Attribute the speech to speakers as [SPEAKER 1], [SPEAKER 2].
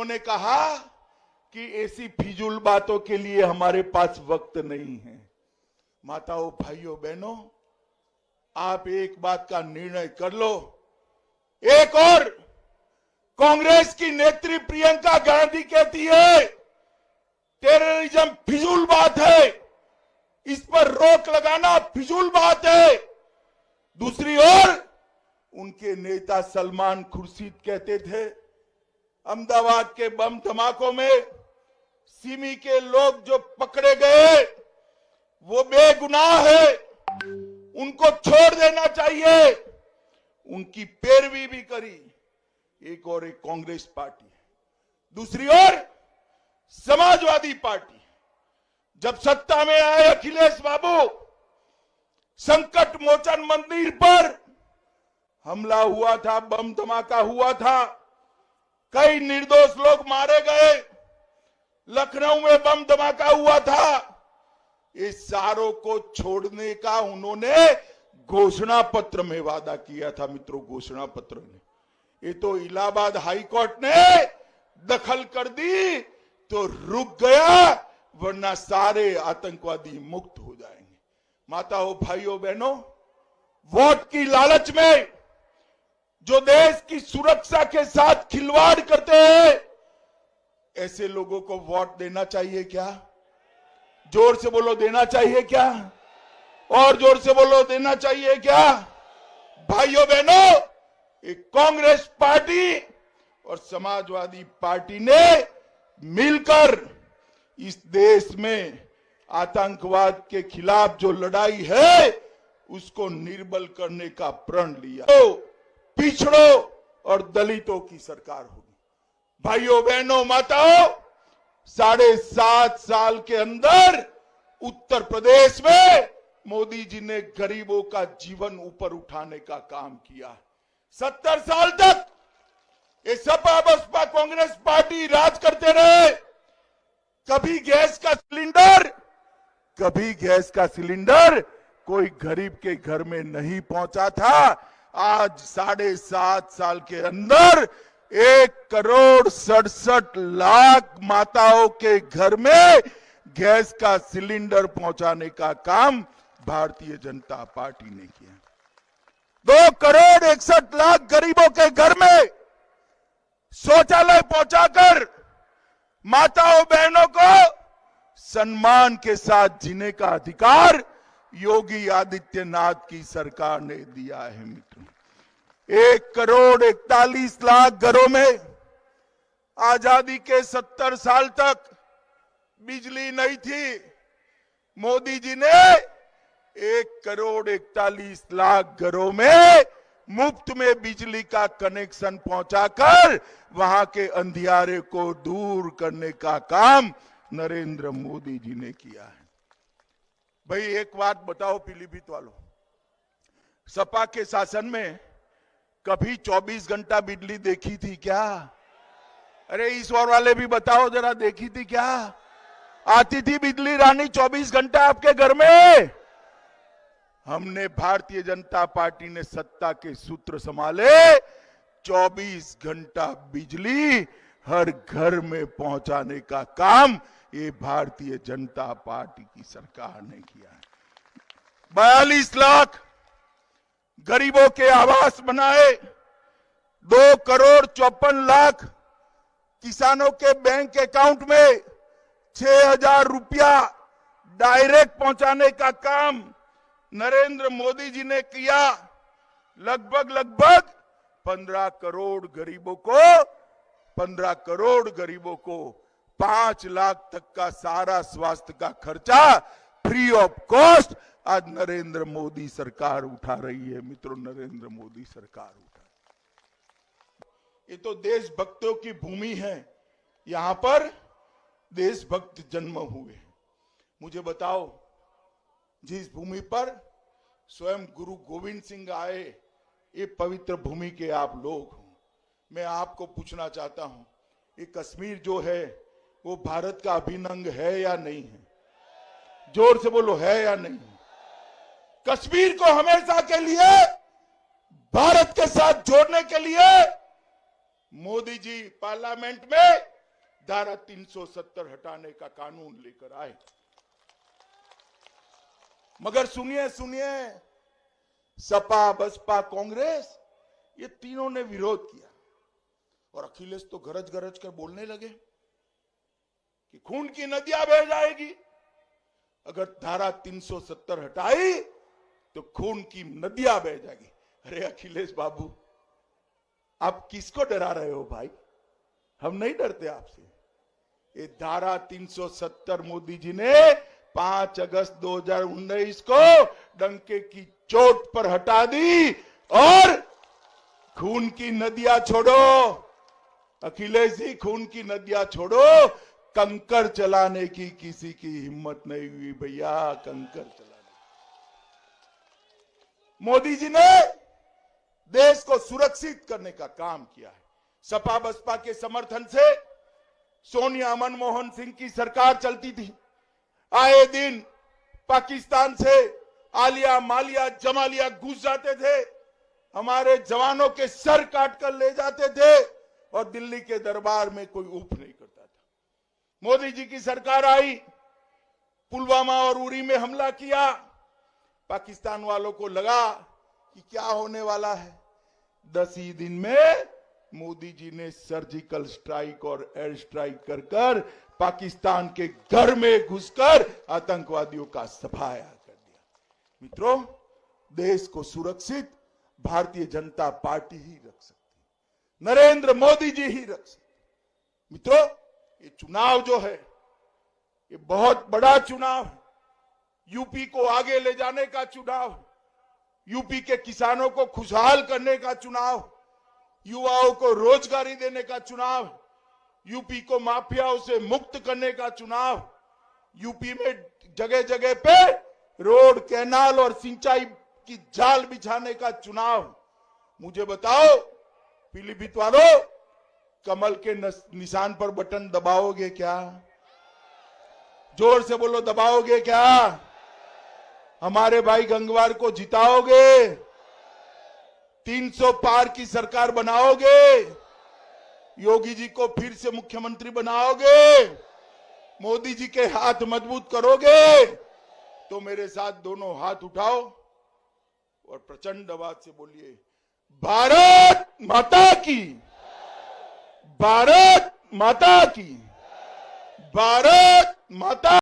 [SPEAKER 1] इन्होंने कहा कि ऐसी फिजूल बातों के लिए हमारे पास वक्त नहीं है। माताओं, भाइयों, बहनों, आप एक बात का निर्णय कर लो। एक और कांग्रेस की नेत्री प्रियंका गांधी कहती है टेररिज्म फिजूल बात है, इस पर रोक लगाना फिजूल बात है। दूसरी ओर उनके नेता सलमान खुर्शीद कहते थे अहमदाबाद के बम धमाकों में सिमी के लोग जो पकड़े गए वो बेगुनाह है, उनको छोड़ देना चाहिए। उनकी पैरवी भी करी एक और एक कांग्रेस पार्टी। दूसरी ओर समाजवादी पार्टी, जब सत्ता में आए अखिलेश बाबू, संकट मोचन मंदिर पर हमला हुआ था, बम धमाका हुआ था, कई निर्दोष लोग मारे गए, लखनऊ में बम धमाका हुआ था। इस सारों को छोड़ने का उन्होंने घोषणा पत्र में वादा किया था। मित्रों, घोषणा पत्र में ये तो इलाहाबाद हाई कोर्ट ने दखल कर दी तो रुक गया, वरना सारे आतंकवादी मुक्त हो जाएंगे। माताओं, भाइयों, बहनों, वोट की लालच में जो देश की सुरक्षा के साथ खिलवाड़ करते हैं, ऐसे लोगों को वोट देना चाहिए क्या? जोर से बोलो, देना चाहिए क्या? और जोर से बोलो, देना चाहिए क्या? भाइयों, बहनों, एक कांग्रेस पार्टी और समाजवादी पार्टी ने मिलकर इस देश में आतंकवाद के खिलाफ जो लड़ाई है उसको निर्बल करने का प्रण लिया। तो पिछड़ों और दलितों की सरकार होगी। भाइयों, बहनों, माताओं, 7.5 साल के अंदर उत्तर प्रदेश में मोदी जी ने गरीबों का जीवन ऊपर उठाने का काम किया। 70 साल तक ये सपा बसपा कांग्रेस पार्टी राज करते रहे। कभी गैस का सिलेंडर कोई गरीब के घर में नहीं पहुंचा था। आज 7.5 साल के अंदर 1,67,00,000 माताओं के घर में गैस का सिलेंडर पहुंचाने का काम भारतीय जनता पार्टी ने किया। 2,61,00,000 गरीबों के घर में शौचालय पहुंचाकर माताओं बहनों को सम्मान के साथ जीने का अधिकार योगी आदित्यनाथ की सरकार ने दिया है। मित्रों, 1,41,00,000 घरों में आजादी के 70 साल तक बिजली नहीं थी। मोदी जी ने 1,41,00,000 घरों में मुफ्त में बिजली का कनेक्शन पहुंचाकर वहां के अंधियारे को दूर करने का काम नरेंद्र मोदी जी ने किया है। भाई, एक बात बताओ पीलीभीत वालों, सपा के शासन में कभी 24 घंटा बिजली देखी थी क्या? अरे इस ओर वाले भी बताओ जरा, देखी थी क्या? आती थी बिजली रानी 24 घंटा आपके घर में? हमने भारतीय जनता पार्टी ने सत्ता के सूत्र संभाले, 24 घंटा बिजली हर घर में पहुंचाने का काम ये भारतीय जनता पार्टी की सरकार ने किया है। 42 लाख गरीबों के आवास बनाए, 2,54,00,000 किसानों के बैंक अकाउंट में 6,000 रुपया डायरेक्ट पहुंचाने का काम नरेंद्र मोदी जी ने किया। लगभग 15 करोड़ गरीबों को 5 लाख तक का सारा स्वास्थ्य का खर्चा फ्री ऑफ कॉस्ट आज नरेंद्र मोदी सरकार उठा रही है। मित्रों, नरेंद्र मोदी सरकार उठा, ये तो देशभक्तों की भूमि है। यहां पर देशभक्त जन्म हुए। मुझे बताओ, जिस भूमि पर स्वयं गुरु गोविंद सिंह आए, ये पवित्र भूमि के आप लोग हो। मैं आपको पूछना चाहता हूं, ये कश्मीर जो है वो भारत का अभिन्न अंग है या नहीं है? जोर से बोलो, है या नहीं? कश्मीर को हमेशा के लिए भारत के साथ जोड़ने के लिए मोदी जी पार्लियामेंट में धारा 370 हटाने का कानून लेकर आए। मगर सुनिए सुनिए, सपा, बसपा, कांग्रेस, ये तीनों ने विरोध किया और अखिलेश तो गरज गरज कर बोलने लगे कि खून की नदियां बह जाएगी, अगर धारा 370 हटाई तो खून की नदियां बह जाएगी। अरे अखिलेश बाबू, आप किसको डरा रहे हो भाई? हम नहीं डरते आपसे। ये धारा 370 मोदी जी ने 5 अगस्त 2019 को डंके की चोट पर हटा दी और खून की नदियां छोड़ो अखिलेश जी, खून की नदियां छोड़ो। कंकर चलाने की किसी की हिम्मत नहीं हुई भैया, कंकर चलाने। मोदी जी ने देश को सुरक्षित करने का काम किया है। सपा बसपा के समर्थन से सोनिया, मनमोहन सिंह की सरकार चलती थी। आए दिन पाकिस्तान से आलिया, मालिया, जमालिया घुस जाते थे, हमारे जवानों के सर काट कर ले जाते थे और दिल्ली के दरबार में कोई ऊफ नहीं करता था। मोदी जी की सरकार आई, पुलवामा और उरी में हमला किया। पाकिस्तान वालों को लगा कि क्या होने वाला है। 10 ही दिन में मोदी जी ने सर्जिकल स्ट्राइक और एयर स्ट्राइक कर कर पाकिस्तान के घर में घुसकर आतंकवादियों का सफाया कर दिया। मित्रों, देश को सुरक्षित भारतीय जनता पार्टी ही रख सकती है, नरेंद्र मोदी जी ही रख सकते। मित्रों, ये चुनाव जो है, ये बहुत बड़ा चुनाव है। यूपी को आगे ले जाने का चुनाव, यूपी के किसानों को खुशहाल करने का चुनाव, युवाओं को रोजगारी देने का चुनाव, यूपी को माफियाओं से मुक्त करने का चुनाव, यूपी में जगह जगह पे रोड, कैनाल और सिंचाई की जाल बिछाने का चुनाव। मुझे बताओ पीलीभीत वालों, कमल के निशान पर बटन दबाओगे क्या? जोर से बोलो, दबाओगे क्या? हमारे भाई गंगवार को जिताओगे? 300 पार की सरकार बनाओगे? योगी जी को फिर से मुख्यमंत्री बनाओगे? मोदी जी के हाथ मजबूत करोगे? तो मेरे साथ दोनों हाथ उठाओ और प्रचंड आवाज से बोलिए, भारत माता की, भारत माता की, भारत माता।